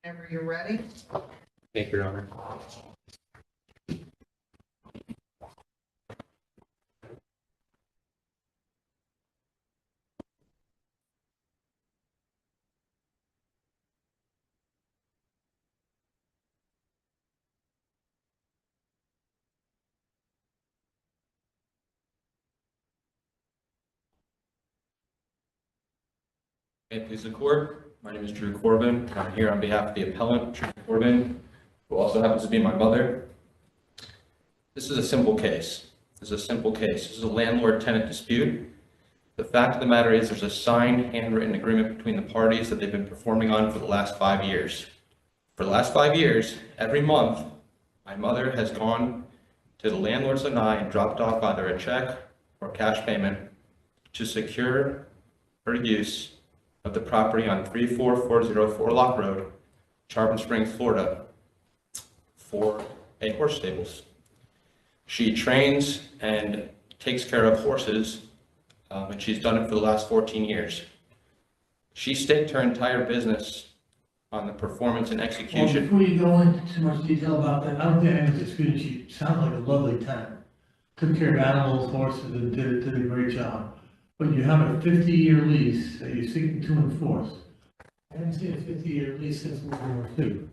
Whenever you're ready. Thank you, Your Honor. May it please the court. My name is Drew Corbin. I'm here on behalf of the appellant, Trudy Corbin, who also happens to be my mother. This is a simple case. This is a landlord-tenant dispute. The fact of the matter is there's a signed, handwritten agreement between the parties that they've been performing on for the last 5 years. For the last 5 years, every month, my mother has gone to the landlord's lanai and dropped off either a check or cash payment to secure her use of the property on 34404 Lock Road, Charbon Springs, Florida, for a horse stables. She trains and takes care of horses, and she's done it for the last 14 years. She staked her entire business on the performance and execution. Well, before you go into too much detail about that, I don't think anyone's disputing she sounds like a lovely tenant. Took care of animals, horses, and did a great job. But you have a 50-year lease that you're seeking to enforce. I haven't seen a 50-year lease since World War II.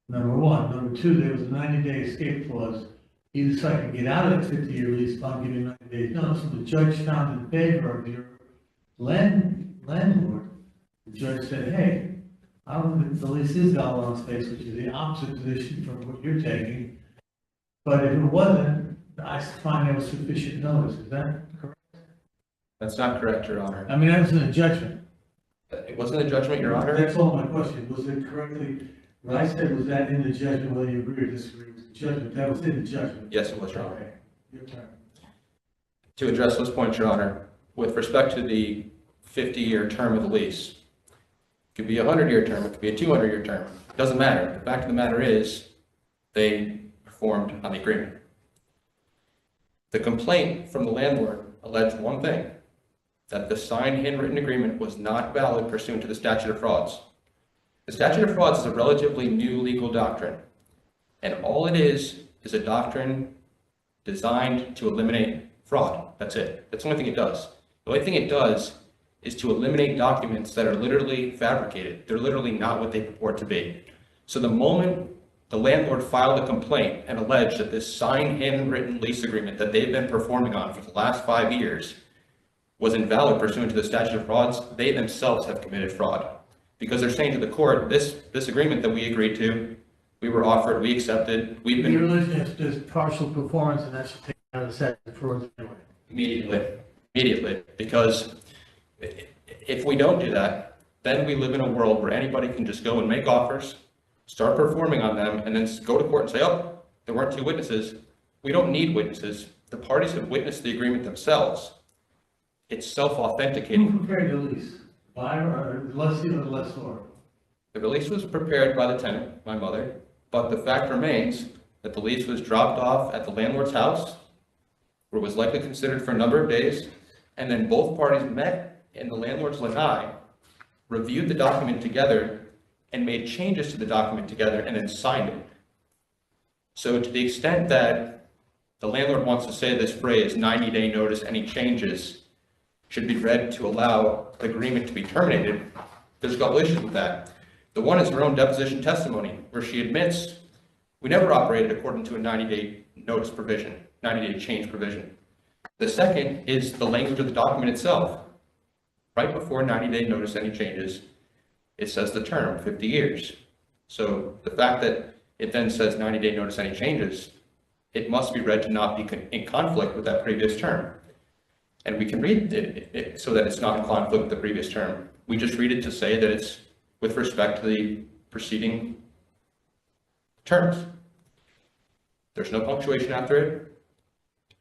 Number one. Number two, there was a 90-day escape clause. Either side can get out of that 50-year lease by giving 90 days notice. So the judge found in favor of your landlord. The judge said, hey, I don't think the lease is valid on space, which is the opposite position from what you're taking. But if it wasn't, I find there was sufficient notice. Is that correct? That's not correct, Your Honor. I mean, that was in a judgment. It wasn't a judgment, Your Honor. That's all my question. Was it correctly, what I said, was that in the judgment, whether you agree or disagree with the judgment? That was in the judgment. Yes, it was, Your Honor. Okay, your turn. To address those points, Your Honor, with respect to the 50-year term of the lease, it could be a 100-year term, it could be a 200-year term. It doesn't matter. The fact of the matter is they performed on the agreement. The complaint from the landlord alleged one thing, that the signed handwritten agreement was not valid pursuant to the Statute of Frauds. The Statute of Frauds is a relatively new legal doctrine, and all it is a doctrine designed to eliminate fraud. That's it. That's the only thing it does. The only thing it does is to eliminate documents that are literally fabricated. They're literally not what they purport to be. So the moment the landlord filed a complaint and alleged that this signed handwritten lease agreement that they've been performing on for the last 5 years was invalid pursuant to the Statute of Frauds, they themselves have committed fraud. Because they're saying to the court, this agreement that we agreed to, we were offered, we accepted, we've been... Your religion is just partial performance, and that should take out of the Statute of Frauds anyway. Immediately, because if we don't do that, then we live in a world where anybody can just go and make offers, start performing on them, and then go to court and say, oh, there weren't 2 witnesses. We don't need witnesses. The parties have witnessed the agreement themselves. It's self-authenticating. Who prepared the lease? Buyer or the lessee or the lessor? The release was prepared by the tenant, my mother, but the fact remains that the lease was dropped off at the landlord's house, where it was likely considered for a number of days, and then both parties met in the landlord's lanai, reviewed the document together, and made changes to the document together, and then signed it. So to the extent that the landlord wants to say this phrase, 90-day notice, any changes should be read to allow the agreement to be terminated, there's a couple issues with that. The one is her own deposition testimony, where she admits we never operated according to a 90-day notice provision, 90-day change provision. The second is the language of the document itself. Right before 90-day notice any changes, it says the term, 50 years. So the fact that it then says 90-day notice any changes, it must be read to not be in conflict with that previous term. And we can read it so that it's not in conflict with the previous term. We just read it to say that it's with respect to the preceding terms. There's no punctuation after it,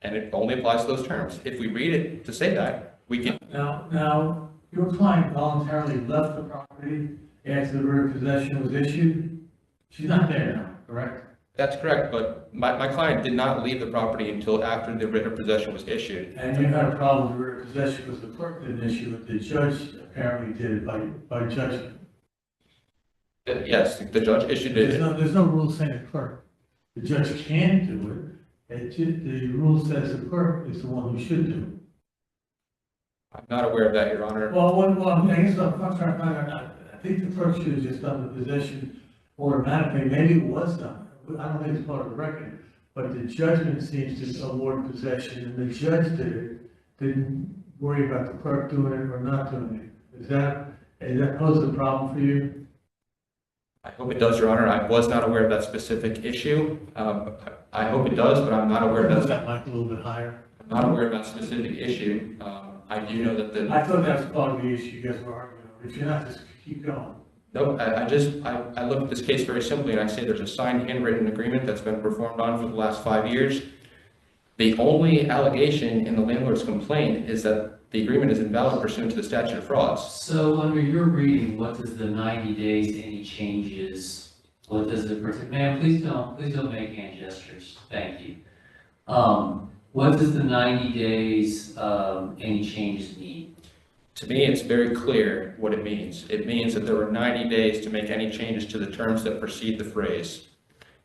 and it only applies to those terms. If we read it to say that, we can... Now, your client voluntarily left the property after the writ of possession was issued. She's not there now, correct? That's correct, but my client did not leave the property until after the writ of possession was issued. And you had a problem with the writ of possession because the clerk didn't issue it. The judge apparently did it by judgment. Yes, the judge issued it. There's no rule saying the clerk. The judge can do it. The rule says the clerk is the one who should do it. I'm not aware of that, Your Honor. I guess I'm trying to find out. I think the clerk should have just done the possession automatically. Maybe it was done. I don't think it's part of the record. But the judgment seems to award possession, and the judge didn't worry about the clerk doing it or not doing it. Does that pose a problem for you? I hope it does, Your Honor. I was not aware of that specific issue. I hope it does, but I'm not aware of that mic a little bit higher. I'm not aware of that specific issue. I do know that I thought that was part of the issue you guys were arguing over. If you're not, just keep going. No, I look at this case very simply and I say there's a signed handwritten agreement that's been performed on for the last 5 years. The only allegation in the landlord's complaint is that the agreement is invalid pursuant to the statute of frauds. So under your reading, what does the 90 days, any changes, what does the, ma'am, please don't make hand gestures. Thank you. What does the 90 days, any changes mean? To me, it's very clear what it means. It means that there were 90 days to make any changes to the terms that precede the phrase.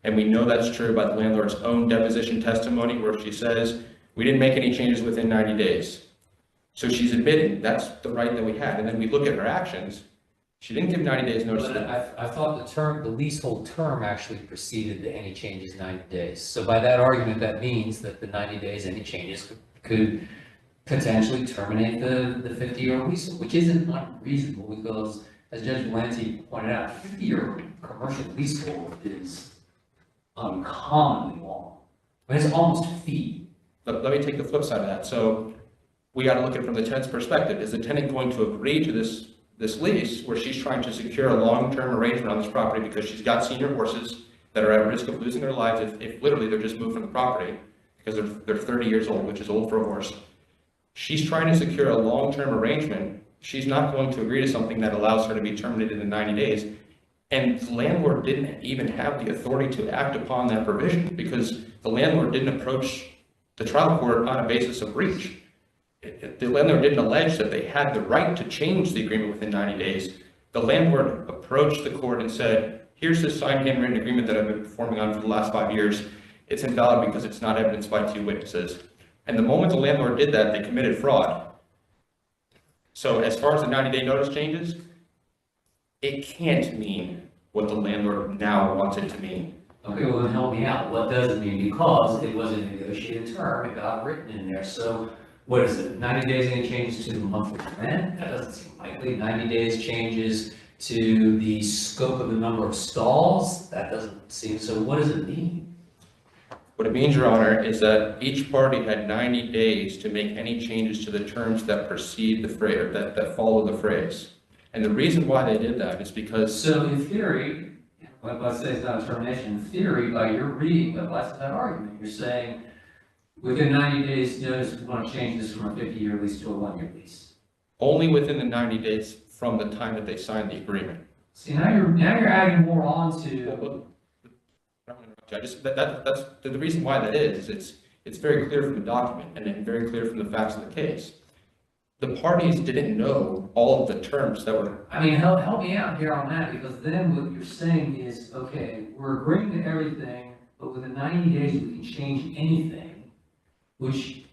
And we know that's true by the landlord's own deposition testimony where she says, we didn't make any changes within 90 days. So she's admitting that's the right that we had. And then we look at her actions. She didn't give 90 days notice. But I thought the leasehold term actually preceded the any changes 90 days. So by that argument, that means that the 90 days, any changes could potentially terminate the 50-year lease, which isn't unreasonable because, as Judge Valenti pointed out, 50-year commercial leasehold is uncommonly long. I mean, it's almost a fee. Let me take the flip side of that. So we got to look at it from the tenant's perspective. Is the tenant going to agree to this lease where she's trying to secure a long-term arrangement on this property because she's got senior horses that are at risk of losing their lives if literally they're just moved from the property because they're 30 years old, which is old for a horse. She's trying to secure a long-term arrangement. She's not going to agree to something that allows her to be terminated in 90 days. And the landlord didn't even have the authority to act upon that provision because the landlord didn't approach the trial court on a basis of breach. The landlord didn't allege that they had the right to change the agreement within 90 days. The landlord approached the court and said, here's this signed handwritten agreement that I've been performing on for the last 5 years. It's invalid because it's not evidenced by 2 witnesses. And the moment the landlord did that, they committed fraud. So as far as the 90-day notice changes, it can't mean what the landlord now wants it to mean. Okay, well then help me out. What does it mean? Because it was a negotiated term, it got written in there. So what is it? 90 days any changes to the monthly rent? That doesn't seem likely. 90 days changes to the scope of the number of stalls? That doesn't seem, so what does it mean? What it means, Your Honor, is that each party had 90 days to make any changes to the terms that precede the phrase, or that follow the phrase. And the reason why they did that is because... So in theory, let's say it's not a termination, in theory, by your reading of that argument, you're saying within 90 days notice we want to change this from a 50-year lease to a 1-year lease. Only within the 90 days from the time that they signed the agreement. See, now you're adding more on to... That's the reason why that is. It's very clear from the document and then very clear from the facts of the case. The parties didn't know all of the terms that were... I mean, help me out here on that, because then what you're saying is, okay, we're agreeing to everything, but within 90 days we can change anything, which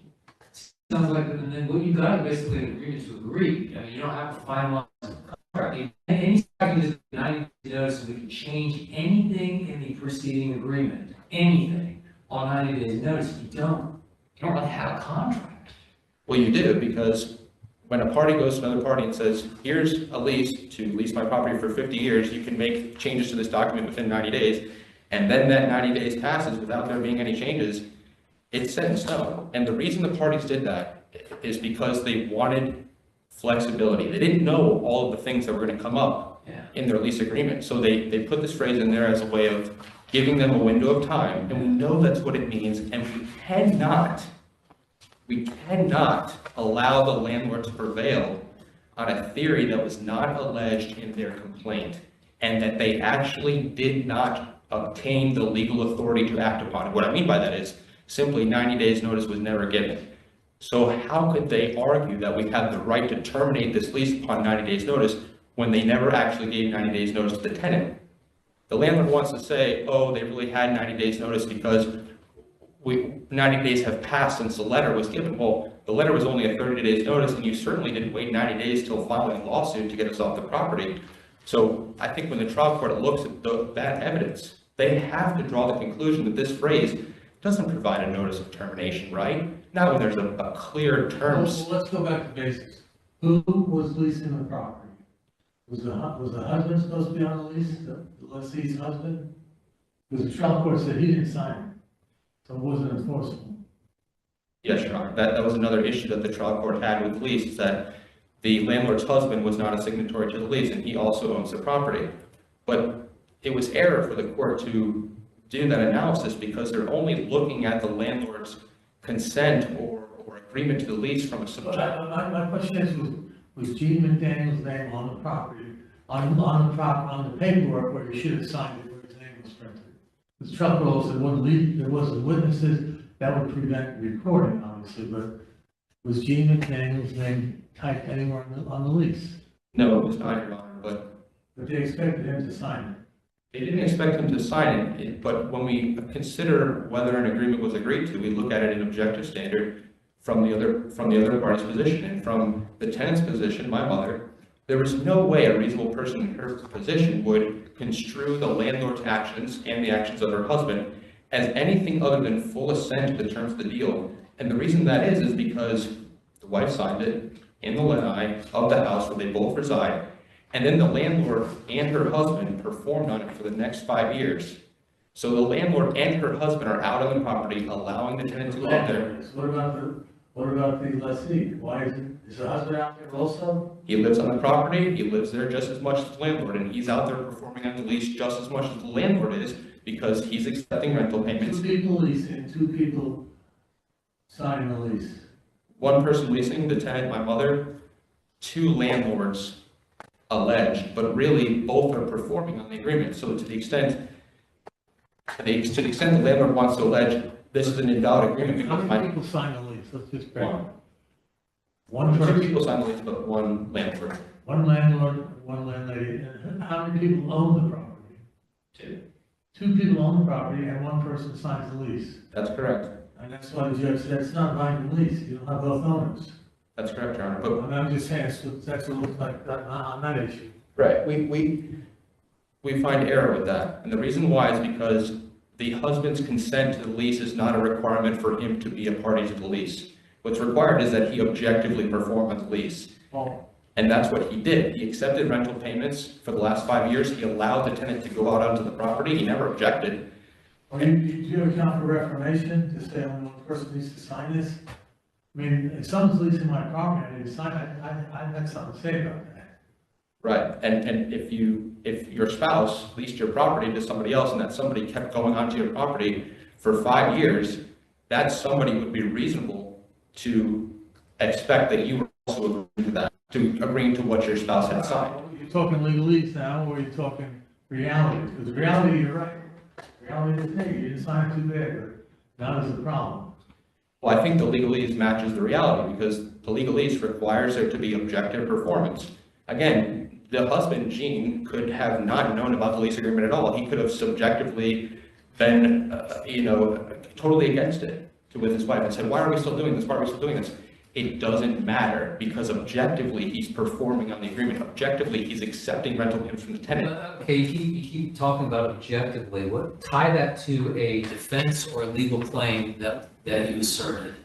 sounds like, and then what you got is basically an agreement to agree. I mean, you don't have to finalize the contract. Any second is 90 days notice, we can change anything in the preceding agreement, anything, on 90 days notice. You don't really have a contract. Well, you do, because when a party goes to another party and says, here's a lease to lease my property for 50 years, you can make changes to this document within 90 days, and then that 90 days passes without there being any changes, it's set in stone. And the reason the parties did that is because they wanted flexibility. They didn't know all of the things that were going to come up in their lease agreement. So they put this phrase in there as a way of giving them a window of time, and we know that's what it means, and we cannot allow the landlord to prevail on a theory that was not alleged in their complaint and that they actually did not obtain the legal authority to act upon it. What I mean by that is simply 90 days notice was never given. So how could they argue that we have the right to terminate this lease upon 90 days notice when they never actually gave 90 days notice to the tenant. The landlord wants to say, oh, they really had 90 days notice because 90 days have passed since the letter was given. Well, the letter was only a 30 days notice, and you certainly didn't wait 90 days till filing a lawsuit to get us off the property. So I think when the trial court looks at that evidence, they have to draw the conclusion that this phrase doesn't provide a notice of termination, right? Not when there's a clear terms. Well, let's go back to basics. Who was leasing the property? Was the husband supposed to be on the lease, the lessee's husband? Because the trial court said he didn't sign it, so it wasn't enforceable. Yes, Your Honor. That was another issue that the trial court had with Lease, is that the landlord's husband was not a signatory to the lease, and he also owns the property. But it was error for the court to do that analysis because they're only looking at the landlord's consent or agreement to the lease from a subject. My question is, was Gene McDaniel's name on the property, on the paperwork where he should have signed it, where his name was printed? The trial court said there wasn't witnesses that would prevent recording, obviously, but was Gene McDaniel's name typed anywhere on the lease? No, it was not, Your Honor, but they expected him to sign it. they didn't expect him to sign it, but when we consider whether an agreement was agreed to, we look at it in objective standard from the other party's position. And from the tenant's position, my mother, there was no way a reasonable person in her position would construe the landlord's actions and the actions of her husband as anything other than full assent to the terms of the deal. And the reason that is because the wife signed it in the lanai of the house where they both reside, and then the landlord and her husband performed on it for the next 5 years. So the landlord and her husband are out on the property, allowing the tenant to live there. What about the lessee? Why is the husband out there also? He lives on the property, he lives there just as much as the landlord, and he's out there performing on the lease just as much as the landlord is, because he's accepting rental payments. 2 people leasing, 2 people signing the lease. 1 person leasing, the tenant, my mother, 2 landlords alleged, but really both are performing on the agreement. So to the extent the landlord wants to allege this is an invalid agreement. How many people sign the lease? Let's just break it. 1 person. 2 people sign the lease, but 1 landlord. 1 landlord, 1 landlady. And how many people own the property? 2. 2 people own the property and 1 person signs the lease. That's correct. And that's why the judge said it's not a binding lease. You don't have both owners. That's correct, Your Honor. But I'm just saying, that's what it looks like on that issue. right, we find error with that, and the reason why is because the husband's consent to the lease is not a requirement for him to be a party to the lease. What's required is that he objectively perform on the lease. Well, And that's what he did. He accepted rental payments for the last 5 years. He allowed the tenant to go out onto the property. He never objected. do you account for reformation to say only 1 person needs to sign this? I mean, if someone's leasing my property, I need to sign it. I've got something to say about that. Right, and if your spouse leased your property to somebody else and that somebody kept going onto your property for 5 years, that somebody would be reasonable to expect that you were also agreeing to that, to agreeing to what your spouse had signed. You're talking legalese now, or you're talking reality? Because reality, you're right. Reality is, hey, you didn't sign it too bad, but now there's a problem. Well, I think the legalese matches the reality because the legalese requires there to be objective performance. Again, the husband, Gene, could have not known about the lease agreement at all. He could have subjectively been, totally against it with his wife and said, why are we still doing this? Why are we still doing this? It doesn't matter because objectively he's performing on the agreement. Objectively, he's accepting rental payments from the tenant. Okay, you keep talking about objectively, tie that to a defense or a legal claim that you asserted.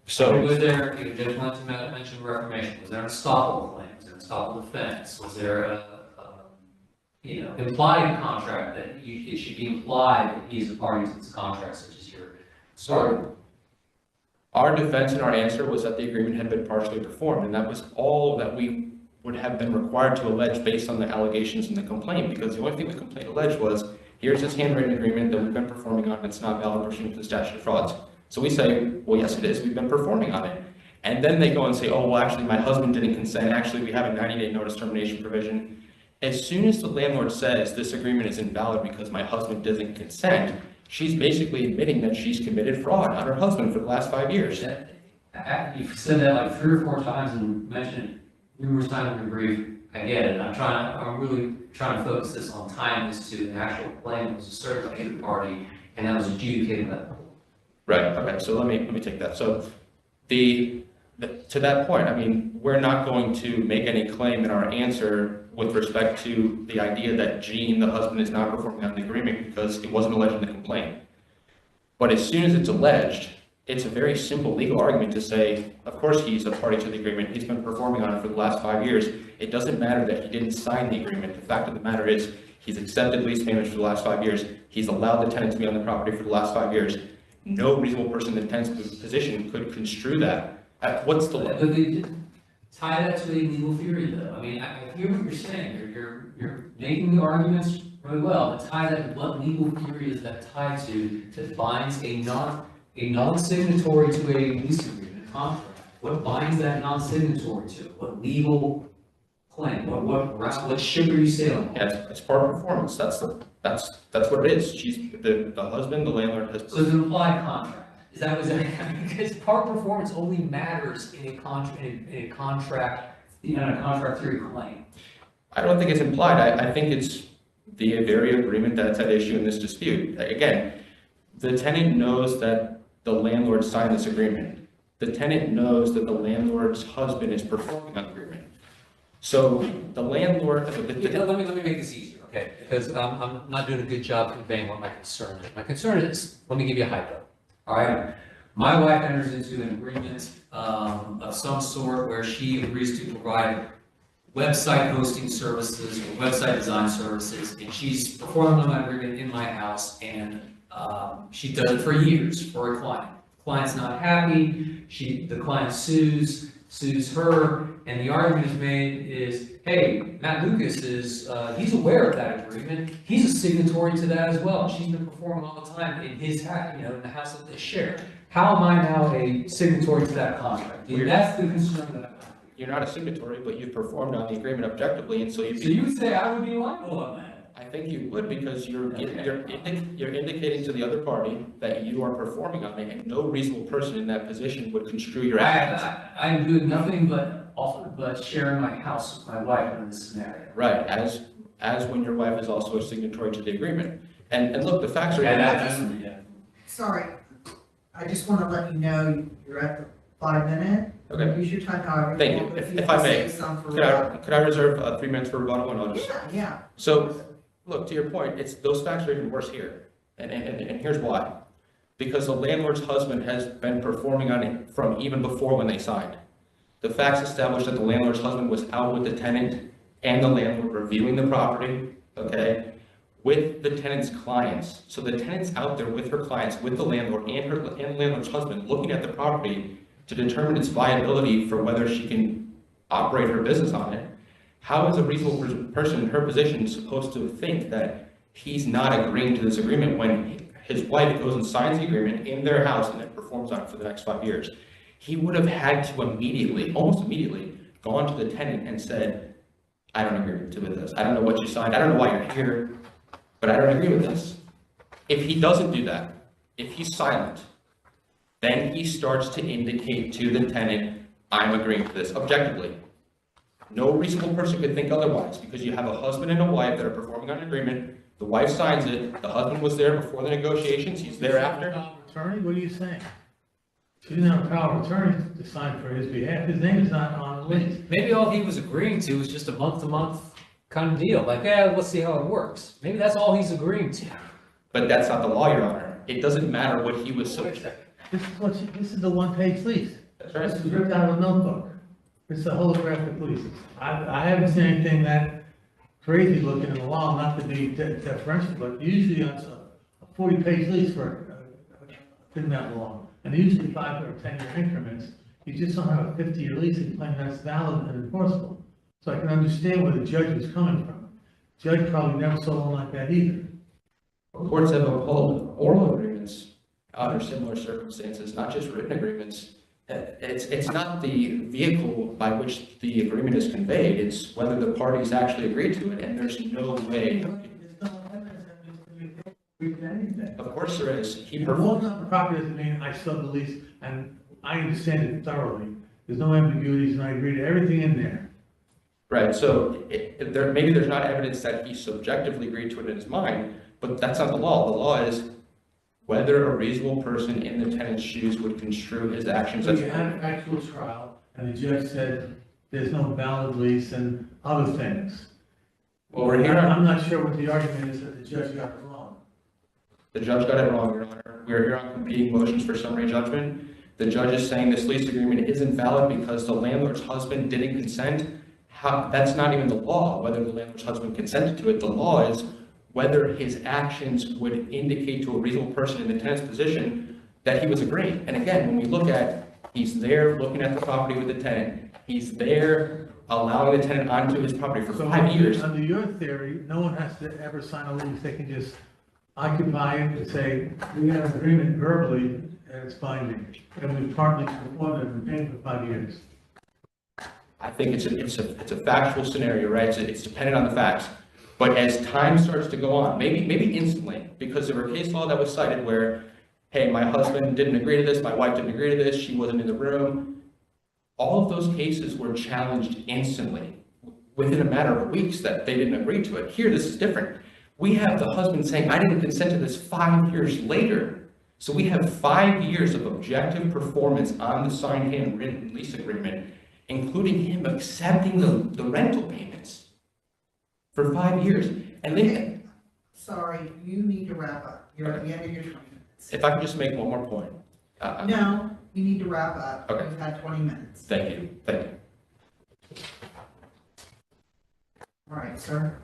So, Was there, you just wanted to mention reformation, was there an estoppel claim, was there an estoppel defense, was there implied contract that it should be implied that he's a party to this contract such as your story? our defense and our answer was that the agreement had been partially performed, and that was all that we would have been required to allege based on the allegations in the complaint, because the only thing the complaint alleged was, here's this handwritten agreement that we've been performing on, and it's not valid pursuant to the statute of frauds. So we say, well, yes, it is, we've been performing on it. And then they go and say, oh, well, actually, my husband didn't consent, actually, we have a 90-day notice termination provision. As soon as the landlord says this agreement is invalid because my husband doesn't consent, she's basically admitting that she's committed fraud on her husband for the last 5 years. You've said that like 3 or 4 times and mentioned it numerous times in your brief. I get it, I'm really trying to focus this on tying this to an actual claim that was asserted by either party, and that was adjudicated by the court. Right, okay, so let me take that. So to that point, I mean, we're not going to make any claim in our answer with respect to the idea that Gene, the husband, is not performing on the agreement because it wasn't alleged in the complaint. But as soon as it's alleged, it's a very simple legal argument to say, of course he's a party to the agreement, he's been performing on it for the last 5 years. It doesn't matter that he didn't sign the agreement. The fact of the matter is, he's accepted lease payments for the last 5 years, he's allowed the tenant to be on the property for the last 5 years. No reasonable person in the tenant's position could construe that. What's the But they tie that to a legal theory, though. I mean, I hear what you're saying. You're making the arguments really well, but tie that to what legal theory is that tied to that binds a non-signatory to a lease agreement, contract? What binds that non-signatory to? What legal claim? What ship are you sailing? Yeah, it's part of performance. That's what it is. She's the husband, the landlord has. So it's an implied contract. Is that what because part performance only matters in a contract theory claim? I don't think it's implied. I think it's the very agreement that's at issue in this dispute. Again, the tenant knows that the landlord signed this agreement. The tenant knows that the landlord's husband is performing on the agreement. So the landlord. Let me make this easier, okay? Because I'm not doing a good job conveying what my concern is. My concern is, let me give you a hypo. All right, my wife enters into an agreement of some sort where she agrees to provide website hosting services or website design services, and she's performing on that agreement in my house, and she does it for years for a client. The client's not happy. The client sues her, and the argument is made is, hey, Matt Lucas he's aware of that agreement. He's a signatory to that as well. She's been performing all the time in his house, in the house that they share. How am I now a signatory to that contract? That's the concern that I have. You're not a signatory, but you've performed on the agreement objectively, and so you. So you would say I would be liable on that? I think you would, because you're indicating to the other party that you are performing on it, and no reasonable person in that position would construe your actions. I'm doing nothing but sharing my house with my wife in this scenario. Right, as when your wife is also a signatory to the agreement. And look, the facts are. Yeah. Sorry, I just want to let you know you're at the 5 minute. Okay. Use your time however Thank want, you. but If I may, say some for could I reserve 3 minutes for rebuttal, and I'll just. Yeah. So, look, to your point, those facts are even worse here, and here's why. Because the landlord's husband has been performing on it from even before when they signed. The facts establish that the landlord's husband was out with the tenant and the landlord reviewing the property, okay, with the tenant's clients. So the tenant's out there with her clients, with the landlord and the landlord's husband, looking at the property to determine its viability for whether she can operate her business on it. How is a reasonable person in her position supposed to think that he's not agreeing to this agreement when his wife goes and signs the agreement in their house and then performs on it for the next 5 years? He would have had to almost immediately, gone to the tenant and said, I don't agree with this. I don't know what you signed. I don't know why you're here, but I don't agree with this. If he doesn't do that, if he's silent, then he starts to indicate to the tenant, I'm agreeing to this objectively. No reasonable person could think otherwise, because you have a husband and a wife that are performing on an agreement. The wife signs it. The husband was there before the negotiations. He's there after. Attorney, what are you saying? She didn't have a power of attorney to sign for his behalf. His name is not on the lease. Maybe all he was agreeing to was just a month-to-month kind of deal. Like, let's see how it works. Maybe that's all he's agreeing to. But that's not the law, Your Honor. It doesn't matter what he was subject. This is the one-page lease. That's right. This is ripped out of a notebook. It's a holographic lease. I haven't seen anything that crazy looking in the law, not to be deferential, but usually on a 40-page lease for been that long, and usually 5 or 10-year increments. You just don't have a 50-year lease and claim that's valid and enforceable. So I can understand where the judge was coming from. Judge probably never saw one like that either. Courts have upheld oral agreements under similar circumstances, not just written agreements. It's not the vehicle by which the agreement is conveyed, it's whether the parties actually agree to it, and there's no way. Of course there is. Holding up the property doesn't mean I sub the lease, and I understand it thoroughly. There's no ambiguities, and I agree to everything in there. Right, so maybe there's not evidence that he subjectively agreed to it in his mind, but that's not the law. The law is whether a reasonable person in the tenant's shoes would construe his actions So as. you had an actual trial, and the judge said there's no valid lease and other things. Well, we're here on. I'm not sure what the argument is that the judge got it wrong. The judge got it wrong, Your Honor. We are here on competing motions for summary judgment. The judge is saying this lease agreement isn't valid because the landlord's husband didn't consent. That's not even the law, whether the landlord's husband consented to it. The law is whether his actions would indicate to a reasonable person in the tenant's position that he was agreeing. And again, when we look at, he's there looking at the property with the tenant, he's there allowing the tenant onto his property for 5 years. Under your theory, no one has to ever sign a lease. They can just occupy it and say, we have an agreement verbally and it's binding. And we partly performed it and paid for 5 years. I think it's a factual scenario, right? It's dependent on the facts. But as time starts to go on, maybe instantly, because there were case law that was cited where, hey, my husband didn't agree to this, my wife didn't agree to this, she wasn't in the room. All of those cases were challenged instantly, within a matter of weeks that they didn't agree to it. Here, this is different. We have the husband saying, I didn't consent to this 5 years later. So we have 5 years of objective performance on the signed handwritten lease agreement, including him accepting the rental payments for 5 years. And then, Sorry, you need to wrap up. You're at the end of your 20 minutes. if I could just make one more point. No, you need to wrap up. Okay. You've had 20 minutes. Thank you. All right, sir.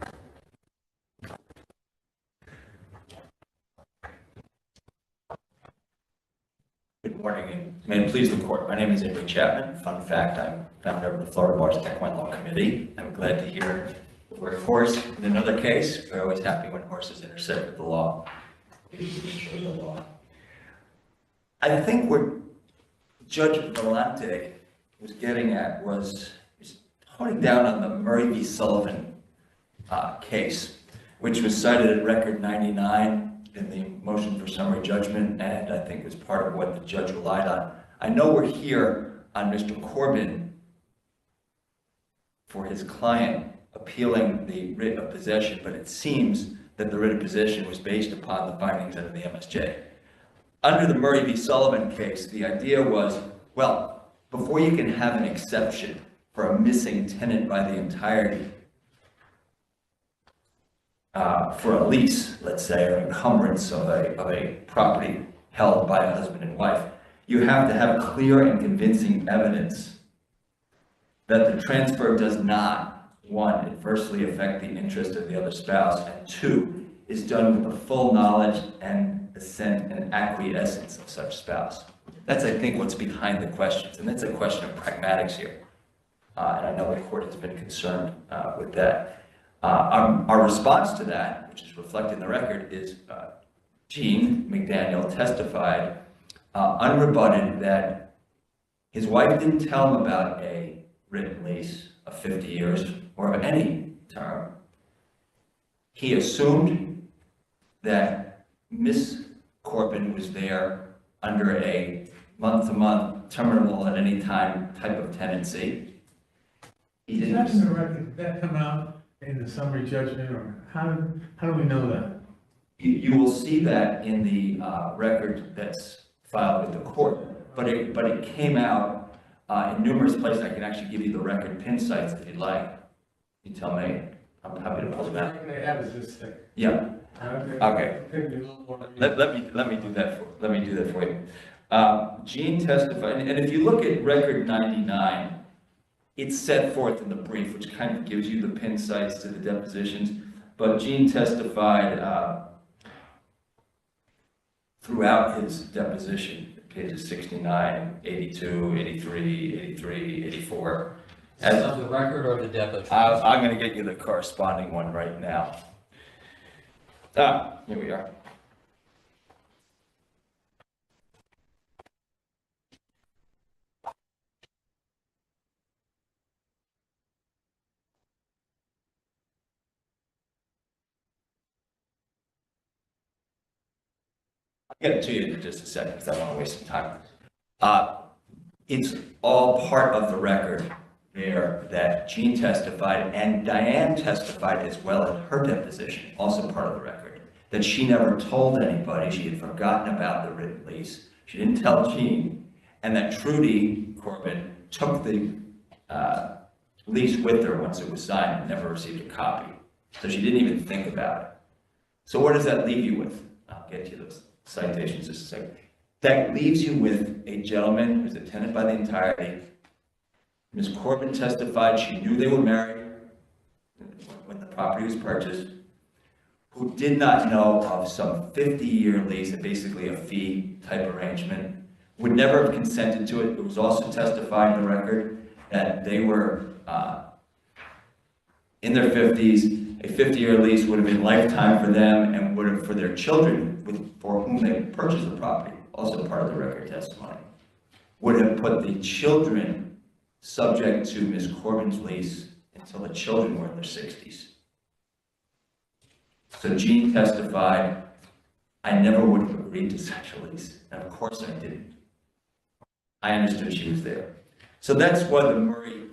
Good morning, and may it please the court. My name is Avery Chapman. Fun fact, I'm founder of the Florida Bar's Equine Law Committee. I'm glad to hear the word horse in another case. We're always happy when horses intersect with the law. I think what Judge Valente was getting at was honing down on the Murray v. Sullivan case, which was cited at record 99 in the motion for summary judgment, and I think was part of what the judge relied on. I know we're here on Mr. Corbin for his client appealing the writ of possession, but it seems that the writ of possession was based upon the findings under the MSJ. Under the Murray v. Sullivan case, the idea was, well, before you can have an exception for a missing tenant by the entirety, for a lease, let's say, or encumbrance of a property held by a husband and wife, you have to have clear and convincing evidence that the transfer does not, one, adversely affect the interest of the other spouse, and two, is done with the full knowledge and assent and acquiescence of such spouse. That's, I think, what's behind the questions, and that's a question of pragmatics here. And I know the court has been concerned with that. Our response to that, which is reflected in the record, is Gene McDaniel testified unrebutted that his wife didn't tell him about a written lease of 50 years or of any term. He assumed that Miss Corbin was there under a month-to-month, terminable at any time type of tenancy. He Is didn't. that in the record? Did that come out in the summary judgment, or how do we know that? You will see that in the record that's filed with the court, but it came out in numerous places. I can actually give you the record pin sites if you'd like. You tell me. I'm happy to pull them out. They have is this thing. Yeah. Okay. Let me do that for you. Gene testified, and if you look at record 99, it's set forth in the brief, which kind of gives you the pin sites to the depositions. But Gene testified throughout his deposition, pages 69, 82, 83, 83, 84. As of the record or the depot? I'm going to get you the corresponding one right now. Here we are. I'll get it to you in just a second because I don't want to waste some time. It's all part of the record there that Jean testified and Diane testified as well in her deposition, also part of the record, that she never told anybody, she had forgotten about the written lease, she didn't tell Jean, and that Trudy Corbin took the lease with her once it was signed and never received a copy. So she didn't even think about it. So what does that leave you with? I'll get to those citations in just a second. That leaves you with a gentleman who's a tenant by the entirety. Ms. Corbin testified she knew they were married when the property was purchased, who did not know of some 50-year lease, basically a fee type arrangement, would never have consented to it. It was also testified in the record that they were in their 50s. A 50-year lease would have been lifetime for them and would have for their children for whom they purchased the property, also part of the record testimony, would have put the children subject to Ms. Corbin's lease until the children were in their 60s. So Jean testified, I never would have agreed to such a lease, and of course I didn't. I understood she was there. So that's what the Murray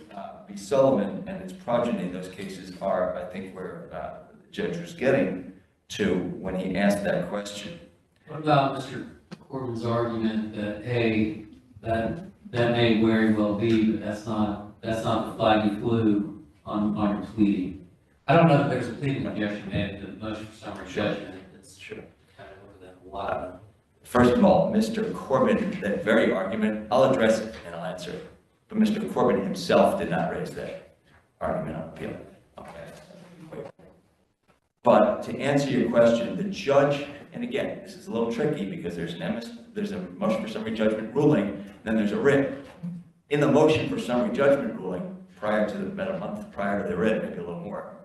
v. Sullivan and its progeny in those cases are, I think, where the judge was getting to when he asked that question. What about Mr. Corbin's argument that, hey, that may very well be, but that's not the flag you flew on your pleading? I don't know that there's a pleading objection made to the motion for summary judgment. It's Sure. kind of over that a lot. First of all, Mr. Corbin, that very argument, I'll address it and I'll answer it. But Mr. Corbin himself did not raise that argument on appeal. Okay. But to answer your question, the judge, and again, this is a little tricky because there's a motion for summary judgment ruling, then there's a writ. In the motion for summary judgment ruling, prior to about a month prior to the writ, maybe a little more,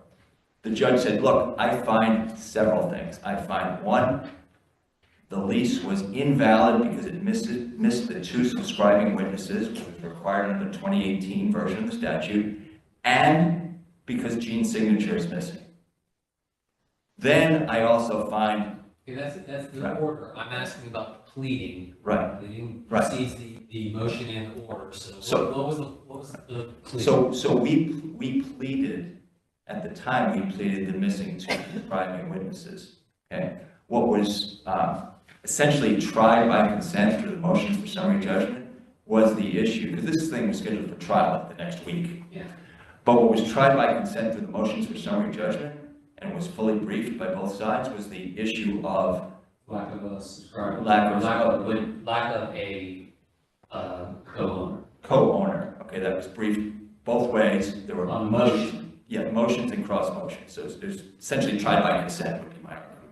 the judge said, look, I find several things. I find one, the lease was invalid because it missed the two subscribing witnesses, which was required under the 2018 version of the statute, and because Jean's signature is missing. Then I also find... Okay, that's the Right. order. I'm asking about the pleading. Right. Pleading Right. precedes the motion in order. So what was the pleading? So we pleaded, at the time, we pleaded the missing two subscribing witnesses. Okay? What was essentially tried by consent through the motions for summary judgment was the issue, because this thing was scheduled for trial the next week. Yeah. But what was tried by consent through the motions for summary judgment and was fully briefed by both sides was the issue of Lack of a subscriber. Lack of a co-owner. co-owner. Okay, that was briefed both ways. There were On motion. Yeah, motions and cross motions. So there's essentially tried by consent would be my argument.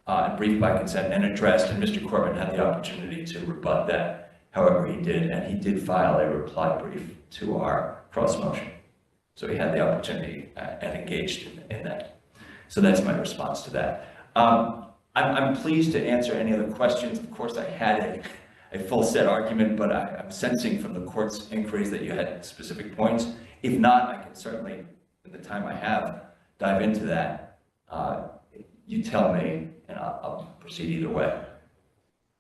And briefed by consent and addressed, and Mr. Corbin had the opportunity to rebut that, however he did, and he did file a reply brief to our cross motion. So he had the opportunity and engaged in that. So that's my response to that. I'm pleased to answer any other questions. Of course, I had a full set argument, but I'm sensing from the court's inquiries that you had specific points. If not, I can certainly, in the time I have, dive into that. You tell me, and I'll proceed either way.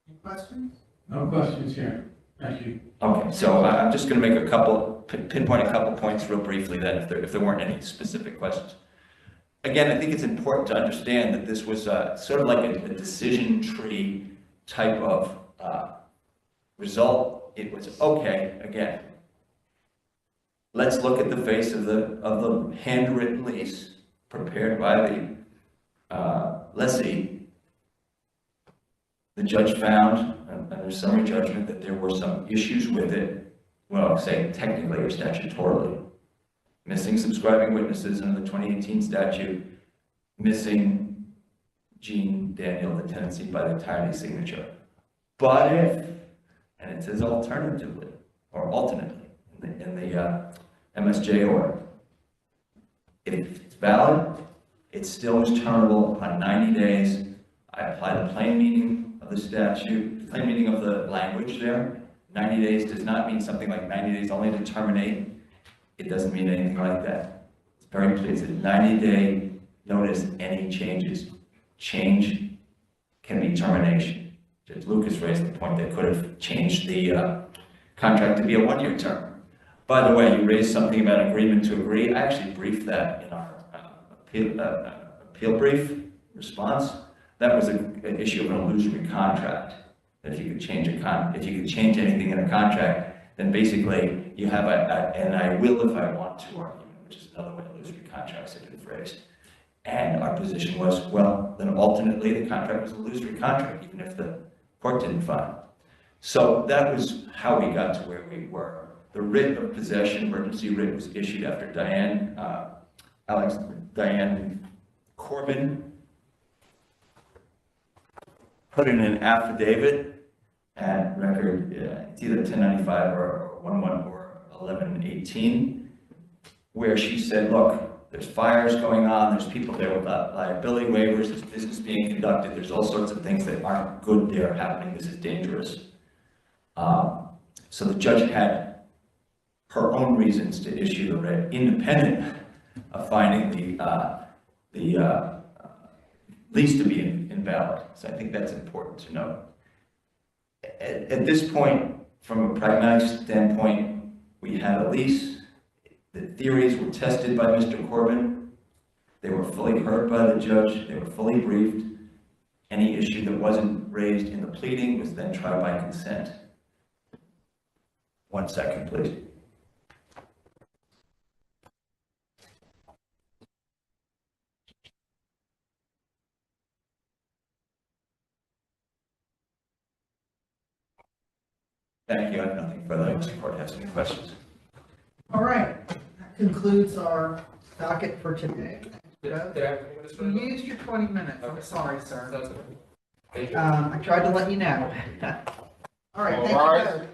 Any questions? No questions here. Thank you. Okay, so I'm just going to make pinpoint a couple points real briefly then, if there weren't any specific questions. Again, I think it's important to understand that this was sort of like a decision tree type of result. It was, okay, again, let's look at the face of the handwritten lease prepared by the lessee. The judge found, under summary judgment, that there were some issues with it, well, I'll say technically or statutorily. Missing subscribing witnesses under the 2018 statute, missing Jean Daniel, the tenancy by the entirety signature. But if, and it says alternatively, or alternately, in the MSJ order, if it's valid, it still is terminable upon 90 days. I apply the plain meaning of the statute, plain meaning of the language there. 90 days does not mean something like 90 days only to terminate. It doesn't mean anything like that. It's very clear. It's a 90-day notice, any changes. Change can be termination. Judge Lucas raised the point that could have changed the contract to be a one-year term. By the way, you raised something about agreement to agree. I actually briefed that in our appeal brief response. That was an issue of an illusory contract. If you could change if you could change anything in a contract, then basically you have and I will if I want to argument, which is another way illusory contracts have been phrased. And our position was, well, then alternately the contract was an illusory contract, even if the court didn't find. So that was how we got to where we were. The writ of possession, emergency writ, was issued after Diane Corman put in an affidavit at record, it's either 1095 or 11 or 1118, where she said, look, there's fires going on, there's people there with liability waivers, there's business being conducted, there's all sorts of things that aren't good there happening, this is dangerous. So the judge had her own reasons to issue the writ, independent of finding the lease to be invalid. So I think that's important to note. At this point, from a pragmatic standpoint, we had a lease. The theories were tested by Mr. Corbin. They were fully heard by the judge. They were fully briefed. Any issue that wasn't raised in the pleading was then tried by consent. 1 second, please. Thank you. I have nothing further. Unless the court has any questions. All right, that concludes our docket for today. Did I have 20 minutes for You that? used your 20 minutes, I'm sorry, sir. That's okay. Thank you. I tried to let you know. All right, thank you All right. both.